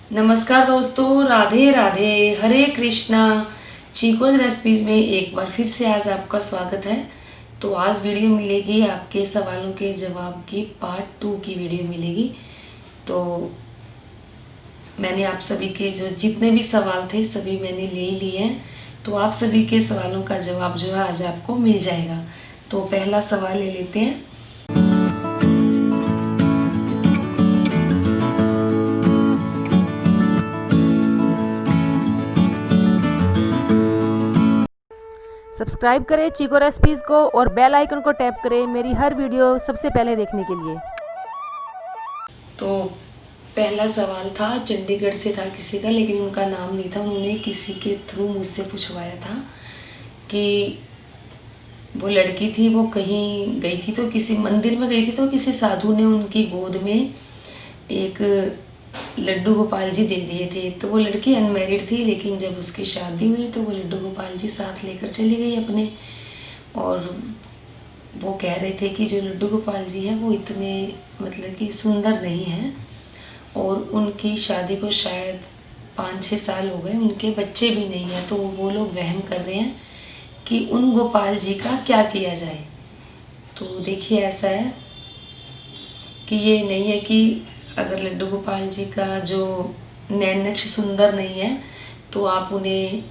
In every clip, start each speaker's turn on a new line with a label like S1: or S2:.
S1: नमस्कार दोस्तों, राधे राधे, हरे कृष्णा। चीकोज रेसिपीज़ में एक बार फिर से आज आपका स्वागत है। तो आज वीडियो मिलेगी आपके सवालों के जवाब की पार्ट 2 की वीडियो मिलेगी। तो मैंने आप सभी के जो जितने भी सवाल थे सभी मैंने ले ही लिए हैं। तो आप सभी के सवालों का जवाब जो है आज आपको मिल जाएगा। तो पहला सवाल ले लेते हैं।
S2: सब्सक्राइब करें चीको रेसिपीज़ को और बेल आइकन को टैप करें मेरी हर वीडियो सबसे पहले देखने के लिए।
S1: तो पहला सवाल था, चंडीगढ़ से था किसी का, लेकिन उनका नाम नहीं था। उन्होंने किसी के थ्रू मुझसे पूछवाया था कि वो लड़की थी, वो कहीं गई थी, तो किसी मंदिर में गई थी, तो किसी साधु ने उनकी गोद में एक लड्डू गोपाल जी दे दिए थे। तो वो लड़की अनमैरिड थी, लेकिन जब उसकी शादी हुई तो वो लड्डू गोपाल जी साथ लेकर चली गई अपने। और वो कह रहे थे कि जो लड्डू गोपाल जी हैं वो इतने मतलब कि सुंदर नहीं हैं, और उनकी शादी को शायद 5-6 साल हो गए, उनके बच्चे भी नहीं हैं। तो वो लोग वहम कर रहे हैं कि उन गोपाल जी का क्या किया जाए। तो देखिए, ऐसा है कि ये नहीं है कि अगर लड्डू गोपाल जी का जो नैन नक्श सुंदर नहीं है तो आप उन्हें,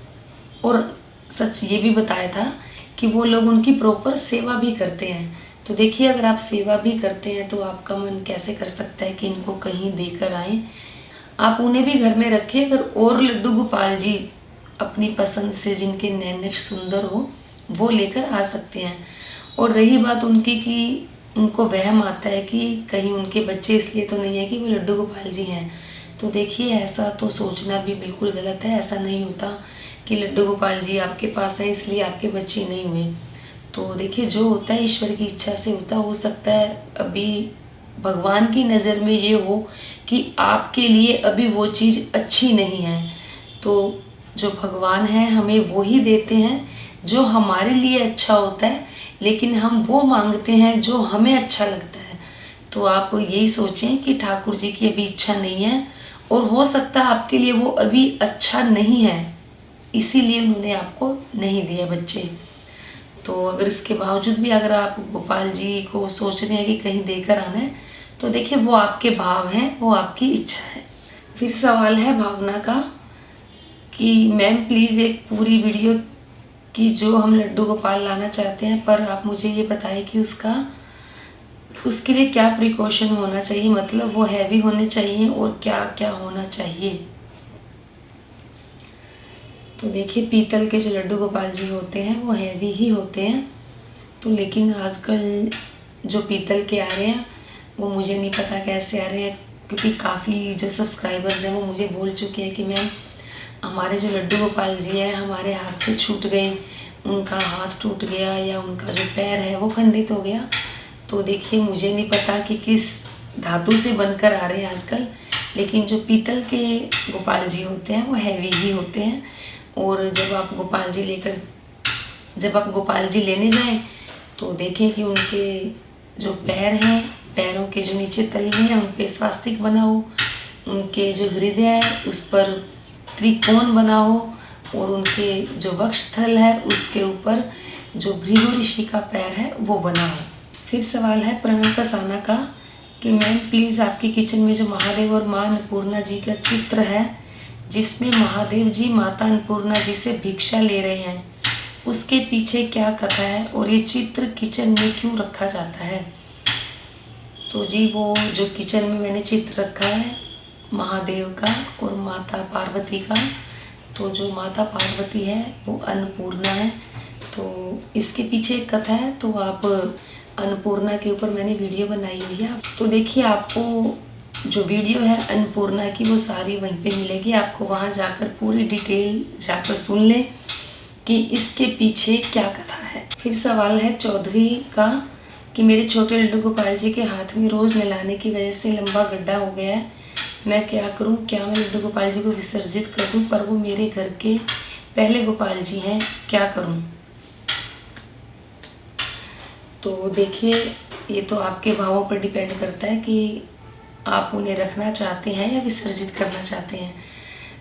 S1: और सच ये भी बताया था कि वो लोग उनकी प्रॉपर सेवा भी करते हैं। तो देखिए, अगर आप सेवा भी करते हैं तो आपका मन कैसे कर सकता है कि इनको कहीं देकर आएँ। आप उन्हें भी घर में रखें, अगर और लड्डू गोपाल जी अपनी पसंद से जिनके नैन नक्श सुंदर हो वो लेकर आ सकते हैं। और रही बात उनकी कि उनको वहम आता है कि कहीं उनके बच्चे इसलिए तो नहीं है कि वो लड्डू गोपाल जी हैं। तो देखिए, ऐसा तो सोचना भी बिल्कुल गलत है। ऐसा नहीं होता कि लड्डू गोपाल जी आपके पास हैं इसलिए आपके बच्चे नहीं हुए। तो देखिए, जो होता है ईश्वर की इच्छा से होता है। हो सकता है अभी भगवान की नज़र में ये हो कि आपके लिए अभी वो चीज़ अच्छी नहीं है। तो जो भगवान है हमें वो ही देते हैं जो हमारे लिए अच्छा होता है, लेकिन हम वो मांगते हैं जो हमें अच्छा लगता है। तो आप यही सोचें कि ठाकुर जी की अभी इच्छा नहीं है, और हो सकता है आपके लिए वो अभी अच्छा नहीं है, इसीलिए उन्होंने आपको नहीं दिए बच्चे। तो अगर इसके बावजूद भी अगर आप गोपाल जी को सोच रहे हैं कि कहीं देकर आना है, तो देखिए, वो आपके भाव हैं, वो आपकी इच्छा है। फिर सवाल है भावना का कि मैम प्लीज़ एक पूरी वीडियो कि जो हम लड्डू गोपाल लाना चाहते हैं, पर आप मुझे ये बताएं कि उसके लिए क्या प्रिकॉशन होना चाहिए, मतलब वो हैवी होने चाहिए और क्या क्या होना चाहिए। तो देखिए, पीतल के जो लड्डू गोपाल जी होते हैं वो हैवी ही होते हैं। तो लेकिन आजकल जो पीतल के आ रहे हैं वो मुझे नहीं पता कैसे आ रहे हैं, क्योंकि काफ़ी जो सब्सक्राइबर्स हैं वो मुझे बोल चुके हैं कि मैम हमारे जो लड्डू गोपाल जी हैं हमारे हाथ से छूट गए, उनका हाथ टूट गया या उनका जो पैर है वो खंडित हो गया। तो देखिए, मुझे नहीं पता कि किस धातु से बनकर आ रहे हैं आजकल, लेकिन जो पीतल के गोपाल जी होते हैं वो हैवी ही होते हैं। और जब आप गोपाल जी लेने जाएं तो देखें कि उनके जो पैर हैं, पैरों के जो नीचे तलवे हैं उन पे स्वास्तिक बना हो, उनके जो हृदय है उस पर त्रिकोण बना हो, और उनके जो वक्षस्थल है उसके ऊपर जो भृगु ऋषि का पैर है वो बना हो। फिर सवाल है प्रणव कसाना का कि मैम प्लीज़ आपकी किचन में जो महादेव और माँ अन्नपूर्णा जी का चित्र है, जिसमें महादेव जी माता अन्नपूर्णा जी से भिक्षा ले रहे हैं, उसके पीछे क्या कथा है और ये चित्र किचन में क्यों रखा जाता है। तो जी, वो जो किचन में मैंने चित्र रखा है महादेव का और माता पार्वती का, तो जो माता पार्वती है वो अन्नपूर्णा है। तो इसके पीछे एक कथा है, तो आप अन्नपूर्णा के ऊपर मैंने वीडियो बनाई हुई है। तो देखिए, आपको जो वीडियो है अन्नपूर्णा की वो सारी वहीं पे मिलेगी, आपको वहाँ जाकर पूरी डिटेल जाकर सुन लें कि इसके पीछे क्या कथा है। फिर सवाल है चौधरी का कि मेरे छोटे लड्डू गोपाल जी के हाथ में रोज़ नहलाने की वजह से लंबा गड्ढा हो गया है, मैं क्या करूं, क्या मैं लड्डू गोपाल जी को विसर्जित कर दूं, पर वो मेरे घर के पहले गोपाल जी हैं, क्या करूं। तो देखिए, ये तो आपके भावों पर डिपेंड करता है कि आप उन्हें रखना चाहते हैं या विसर्जित करना चाहते हैं।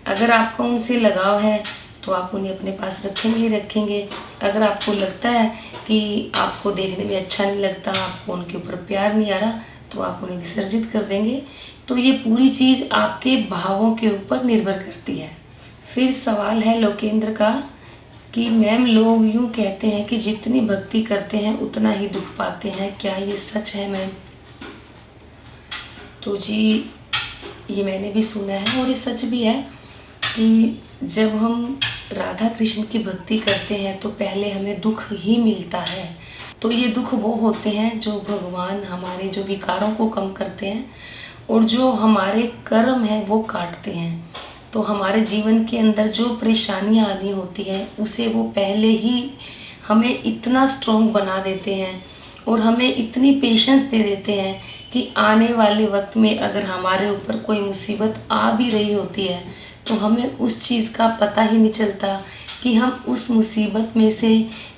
S1: अगर आपका उनसे लगाव है तो आप उन्हें अपने पास रखेंगे ही रखेंगे। अगर आपको लगता है कि आपको देखने में अच्छा नहीं लगता, आपको उनके ऊपर प्यार नहीं आ रहा, तो आप उन्हें विसर्जित कर देंगे। तो ये पूरी चीज़ आपके भावों के ऊपर निर्भर करती है। फिर सवाल है लोकेंद्र का कि मैम लोग यूँ कहते हैं कि जितनी भक्ति करते हैं उतना ही दुख पाते हैं, क्या ये सच है मैम? तो जी ये मैंने भी सुना है और ये सच भी है कि जब हम राधा कृष्ण की भक्ति करते हैं तो पहले हमें दुख ही मिलता है। तो ये दुख वो होते हैं जो भगवान हमारे जो विकारों को कम करते हैं और जो हमारे कर्म हैं वो काटते हैं। तो हमारे जीवन के अंदर जो परेशानियां आनी होती हैं उसे वो पहले ही हमें इतना स्ट्रॉन्ग बना देते हैं और हमें इतनी पेशेंस दे देते हैं कि आने वाले वक्त में अगर हमारे ऊपर कोई मुसीबत आ भी रही होती है तो हमें उस चीज़ का पता ही नहीं चलता कि हम उस मुसीबत में से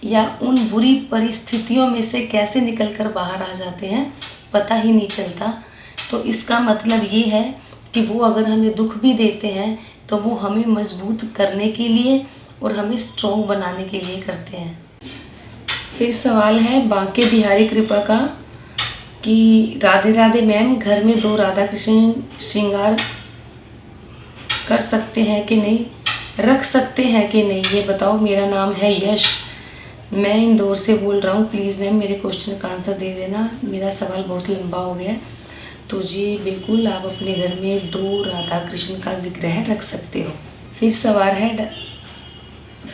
S1: या उन बुरी परिस्थितियों में से कैसे निकलकर बाहर आ जाते हैं, पता ही नहीं चलता। तो इसका मतलब ये है कि वो अगर हमें दुख भी देते हैं तो वो हमें मजबूत करने के लिए और हमें स्ट्रॉन्ग बनाने के लिए करते हैं। फिर सवाल है बांके बिहारी कृपा का कि राधे राधे मैम, घर में 2 राधा कृष्ण श्रृंगार कर सकते हैं कि नहीं, रख सकते हैं कि नहीं, ये बताओ। मेरा नाम है यश, मैं इंदौर से बोल रहा हूँ। प्लीज़ मैम मेरे क्वेश्चन का आंसर दे देना, मेरा सवाल बहुत लंबा हो गया है। तो जी बिल्कुल आप अपने घर में 2 राधा कृष्ण का विग्रह रख सकते हो। फिर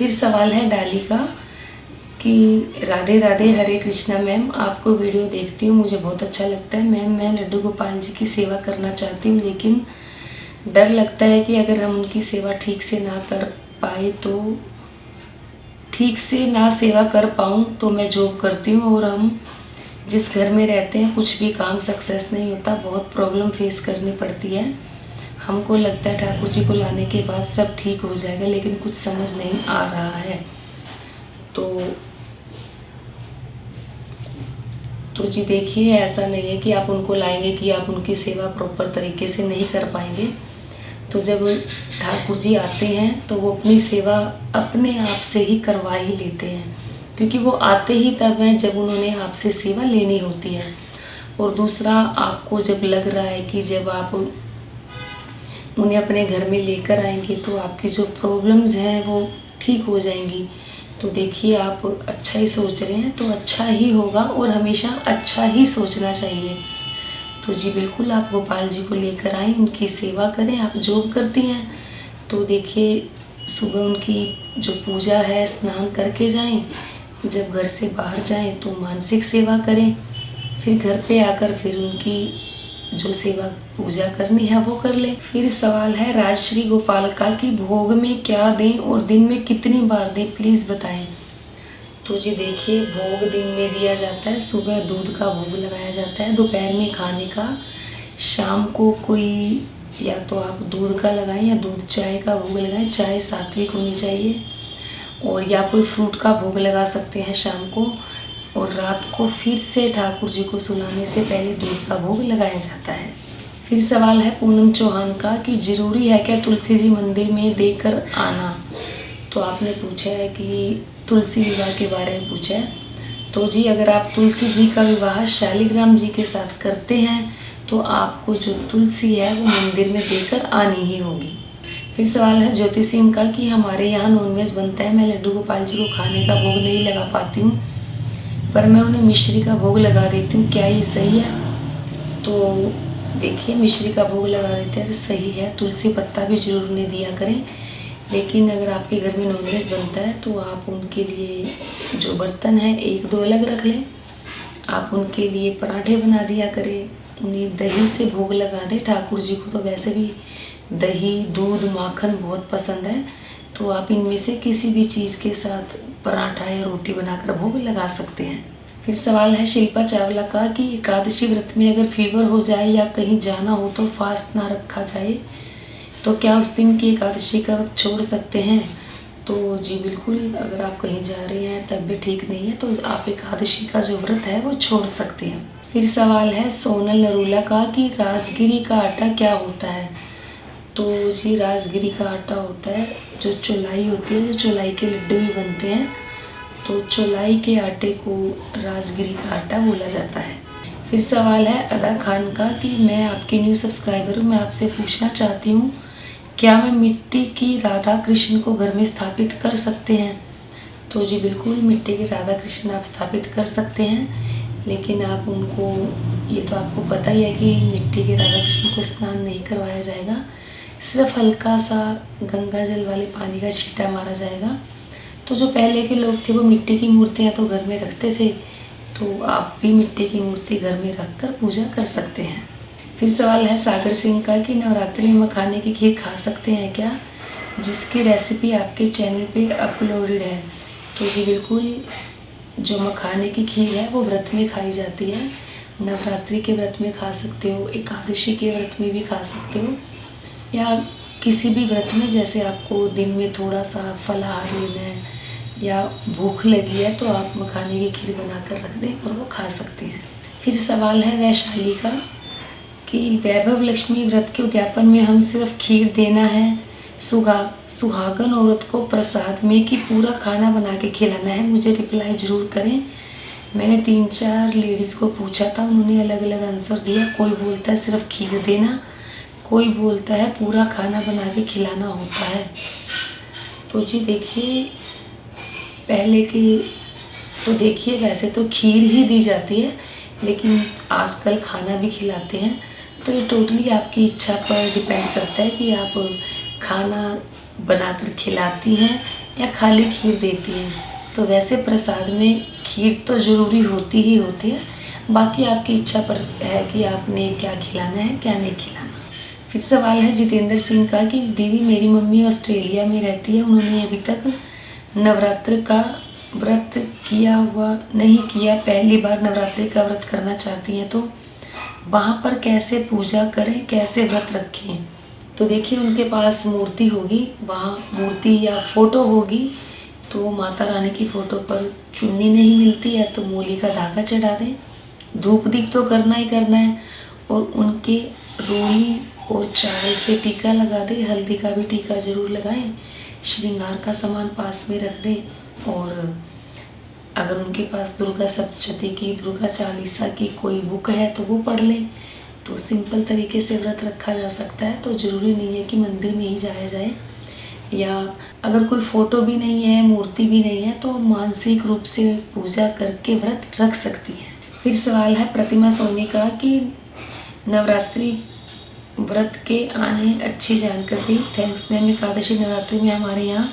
S1: सवाल है डाली का कि राधे राधे हरे कृष्णा मैम, आपको वीडियो देखती हूँ, मुझे बहुत अच्छा लगता है मैम। मैं लड्डू गोपाल जी की सेवा करना चाहती हूँ, लेकिन डर लगता है कि अगर हम उनकी सेवा ठीक से ना कर पाए तो ठीक से ना सेवा कर पाऊँ तो मैं जॉब करती हूँ और हम जिस घर में रहते हैं कुछ भी काम सक्सेस नहीं होता, बहुत प्रॉब्लम फेस करनी पड़ती है। हमको लगता है ठाकुर जी को लाने के बाद सब ठीक हो जाएगा, लेकिन कुछ समझ नहीं आ रहा है। तो जी देखिए, ऐसा नहीं है कि आप उनको लाएंगे कि आप उनकी सेवा प्रॉपर तरीके से नहीं कर पाएंगे। तो जब ठाकुर जी आते हैं तो वो अपनी सेवा अपने आप से ही करवा ही लेते हैं, क्योंकि वो आते ही तब हैं जब उन्होंने आपसे सेवा लेनी होती है। और दूसरा, आपको जब लग रहा है कि जब आप उन्हें अपने घर में लेकर आएंगे तो आपकी जो प्रॉब्लम्स हैं वो ठीक हो जाएंगी। तो देखिए, आप अच्छा ही सोच रहे हैं तो अच्छा ही होगा और हमेशा अच्छा ही सोचना चाहिए। तो जी बिल्कुल आप गोपाल जी को लेकर आएँ, उनकी सेवा करें। आप जॉब करती हैं तो देखिए सुबह उनकी जो पूजा है स्नान करके जाएं, जब घर से बाहर जाएं तो मानसिक सेवा करें, फिर घर पे आकर फिर उनकी जो सेवा पूजा करनी है वो कर लें। फिर सवाल है राजश्री गोपाल का कि भोग में क्या दें और दिन में कितनी बार दें, प्लीज़ बताएं। तो जी देखिए, भोग दिन में दिया जाता है, सुबह दूध का भोग लगाया जाता है, दोपहर में खाने का, शाम को कोई या तो आप दूध का लगाएं या दूध चाय का भोग लगाएं, चाय सात्विक होनी चाहिए, और या कोई फ्रूट का भोग लगा सकते हैं शाम को। और रात को फिर से ठाकुर जी को सुलाने से पहले दूध का भोग लगाया जाता है। फिर सवाल है पूनम चौहान का कि ज़रूरी है क्या तुलसी जी मंदिर में देकर आना। तो आपने पूछा है कि तुलसी विवाह के बारे में पूछा है। तो जी अगर आप तुलसी जी का विवाह शालिग्राम जी के साथ करते हैं तो आपको जो तुलसी है वो मंदिर में देकर आनी ही होगी। फिर सवाल है ज्योति सिंह का कि हमारे यहाँ नॉनवेज बनता है, मैं लड्डू गोपाल जी को खाने का भोग नहीं लगा पाती हूँ, पर मैं उन्हें मिश्री का भोग लगा देती हूँ, क्या ये सही है? तो देखिए, मिश्री का भोग लगा देते हैं तो सही है, तुलसी पत्ता भी जरूर उन्हें दिया करें। लेकिन अगर आपके घर में नॉनवेज बनता है तो आप उनके लिए जो बर्तन है 1-2 अलग रख लें, आप उनके लिए पराठे बना दिया करें, उन्हें दही से भोग लगा दें। ठाकुर जी को तो वैसे भी दही, दूध, माखन बहुत पसंद है, तो आप इनमें से किसी भी चीज़ के साथ पराठा या रोटी बनाकर भोग लगा सकते हैं। फिर सवाल है शिल्पा चावला का कि एकादशी व्रत में अगर फीवर हो जाए या कहीं जाना हो तो फास्ट ना रखा जाए, तो क्या उस दिन की एकादशी का व्रत छोड़ सकते हैं? तो जी बिल्कुल, अगर आप कहीं जा रहे हैं तब भी ठीक नहीं है तो आप एकादशी का जो व्रत है वो छोड़ सकते हैं। फिर सवाल है सोनल नरूला का कि राजगिरी का आटा क्या होता है। तो जी राजगिरी का आटा होता है जो चौलाई होती है, जो चौलाई के लड्डू भी बनते हैं, तो चौलाई के आटे को राजगिरी का आटा बोला जाता है। फिर सवाल है अदा खान का कि मैं आपकी न्यू सब्सक्राइबर हूँ, मैं आपसे पूछना चाहती हूँ क्या मैं मिट्टी की राधा कृष्ण को घर में स्थापित कर सकते हैं। तो जी बिल्कुल मिट्टी के राधा कृष्ण आप स्थापित कर सकते हैं, लेकिन आप उनको, ये तो आपको पता ही है कि मिट्टी के राधा कृष्ण को स्नान नहीं करवाया जाएगा, सिर्फ हल्का सा गंगा जल वाले पानी का छींटा मारा जाएगा। तो जो पहले के लोग थे वो मिट्टी की मूर्तियाँ तो घर में रखते थे, तो आप भी मिट्टी की मूर्ति घर में रख कर पूजा कर सकते हैं। फिर सवाल है सागर सिंह का कि नवरात्रि में मखाने की खीर खा सकते हैं क्या, जिसकी रेसिपी आपके चैनल पे अपलोडेड है। तो जी बिल्कुल, जो मखाने की खीर है वो व्रत में खाई जाती है, नवरात्रि के व्रत में खा सकते हो, एकादशी के व्रत में भी खा सकते हो, या किसी भी व्रत में, जैसे आपको दिन में थोड़ा सा फलाहार लेना है या भूख लगी है तो आप मखाने की खीर बनाकर रख दें और वो खा सकते हैं। फिर सवाल है वैशाली का कि वैभव लक्ष्मी व्रत के उद्यापन में हम सिर्फ खीर देना है, सुहागन औरत को प्रसाद में कि पूरा खाना बना के खिलाना है, मुझे रिप्लाई ज़रूर करें। मैंने 3-4 लेडीज़ को पूछा था, उन्होंने अलग अलग आंसर दिया। कोई बोलता है सिर्फ खीर देना, कोई बोलता है पूरा खाना बना के खिलाना होता है। तो जी देखिए, पहले की तो देखिए वैसे तो खीर ही दी जाती है, लेकिन आजकल खाना भी खिलाते हैं। तो ये टोटली आपकी इच्छा पर डिपेंड करता है कि आप खाना बनाकर खिलाती हैं या खाली खीर देती हैं। तो वैसे प्रसाद में खीर तो ज़रूरी होती ही होती है, बाकी आपकी इच्छा पर है कि आपने क्या खिलाना है क्या नहीं खिलाना। फिर सवाल है जितेंद्र सिंह का कि दीदी मेरी मम्मी ऑस्ट्रेलिया में रहती है, उन्होंने अभी तक नवरात्र का व्रत किया हुआ नहीं किया, पहली बार नवरात्रि का व्रत करना चाहती हैं, तो वहाँ पर कैसे पूजा करें, कैसे व्रत रखें। तो देखिए उनके पास मूर्ति होगी, वहाँ मूर्ति या फोटो होगी, तो माता रानी की फ़ोटो पर चुन्नी नहीं मिलती है तो मूली का धागा चढ़ा दें, धूप दीप तो करना ही करना है, और उनके रोली और चावल से टीका लगा दें, हल्दी का भी टीका ज़रूर लगाएं, श्रृंगार का सामान पास में रख दें, और अगर उनके पास दुर्गा सप्तशती की, दुर्गा चालीसा की कोई बुक है तो वो पढ़ लें। तो सिंपल तरीके से व्रत रखा जा सकता है, तो ज़रूरी नहीं है कि मंदिर में ही जाया जाए, या अगर कोई फ़ोटो भी नहीं है, मूर्ति भी नहीं है, तो मानसिक रूप से पूजा करके व्रत रख सकती हैं। फिर सवाल है प्रतिमा सोनी का कि नवरात्रि व्रत के आने अच्छी जानकारी, थैंक्स मैम। एकादशी नवरात्रि में हमारे यहाँ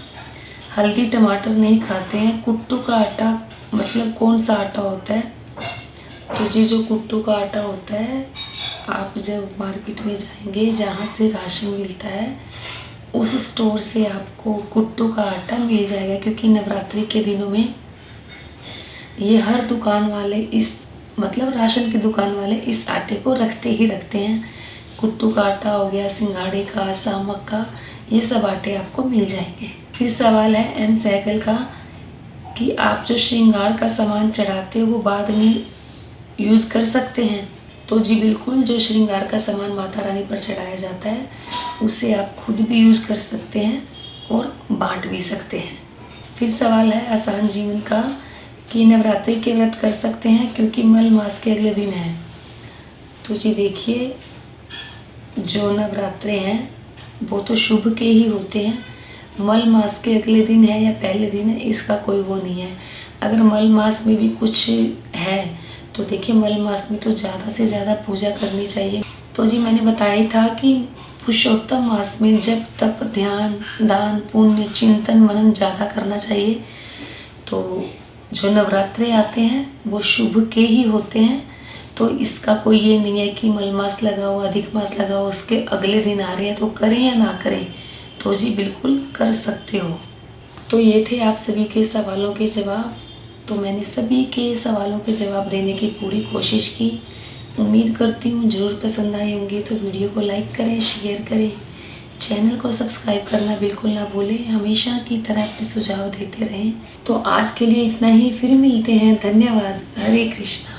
S1: हल्दी टमाटर नहीं खाते हैं, कुट्टू का आटा मतलब कौन सा आटा होता है। तो जी जो कुट्टू का आटा होता है, आप जब मार्केट में जाएंगे जहाँ से राशन मिलता है उस स्टोर से आपको कुट्टू का आटा मिल जाएगा, क्योंकि नवरात्रि के दिनों में ये हर दुकान वाले इस मतलब राशन की दुकान वाले इस आटे को रखते ही रखते हैं। कुट्टू का आटा हो गया, सिंघाड़े का, सामक का, ये सब आटे आपको मिल जाएंगे। फिर सवाल है एम सहगल का कि आप जो श्रृंगार का सामान चढ़ाते हो वो बाद में यूज़ कर सकते हैं। तो जी बिल्कुल, जो श्रृंगार का सामान माता रानी पर चढ़ाया जाता है उसे आप खुद भी यूज़ कर सकते हैं और बांट भी सकते हैं। फिर सवाल है आसान जीवन का कि नवरात्रि के व्रत कर सकते हैं क्योंकि मल मास के अगले दिन है। तो जी देखिए, जो नवरात्रे हैं वो तो शुभ के ही होते हैं, मल मास के अगले दिन है या पहले दिन है इसका कोई वो नहीं है। अगर मल मास में भी कुछ है तो देखिए मल मास में तो ज़्यादा से ज़्यादा पूजा करनी चाहिए। तो जी मैंने बताया ही था कि पुरुषोत्तम मास में जप तप ध्यान दान पुण्य चिंतन मनन ज़्यादा करना चाहिए। तो जो नवरात्रे आते हैं वो शुभ के ही होते हैं, तो इसका कोई ये नहीं है कि मल मास लगाओ अधिक मास लगाओ उसके अगले दिन आ रहे हैं तो करें या ना करें। तो जी बिल्कुल कर सकते हो। तो ये थे आप सभी के सवालों के जवाब। तो मैंने सभी के सवालों के जवाब देने की पूरी कोशिश की। उम्मीद करती हूँ ज़रूर पसंद आए होंगे। तो वीडियो को लाइक करें, शेयर करें, चैनल को सब्सक्राइब करना बिल्कुल ना भूलें। हमेशा की तरह अपने सुझाव देते रहें। तो आज के लिए इतना ही, फिर मिलते हैं। धन्यवाद। हरे कृष्णा।